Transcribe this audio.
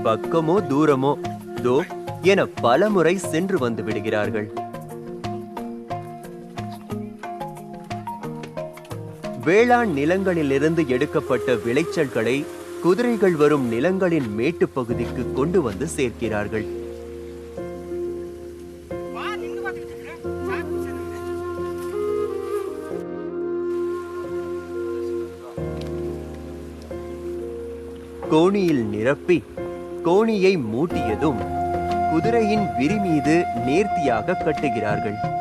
பக்கமோ தூரமோ தோ என பலமுறை சென்று வந்து விடுகிறார்கள். வேளாண் நிலங்களிலிருந்து எடுக்கப்பட்ட விளைச்சல்களை குதிரைகள் வரும் நிலங்களின் மேட்டுப் பகுதிக்கு கொண்டு வந்து சேர்க்கிறார்கள். கோணியில் நிரப்பி கோணியை மூட்டியதும் குதிரையின் விரி மீது நேர்த்தியாக கட்டுகிறார்கள்.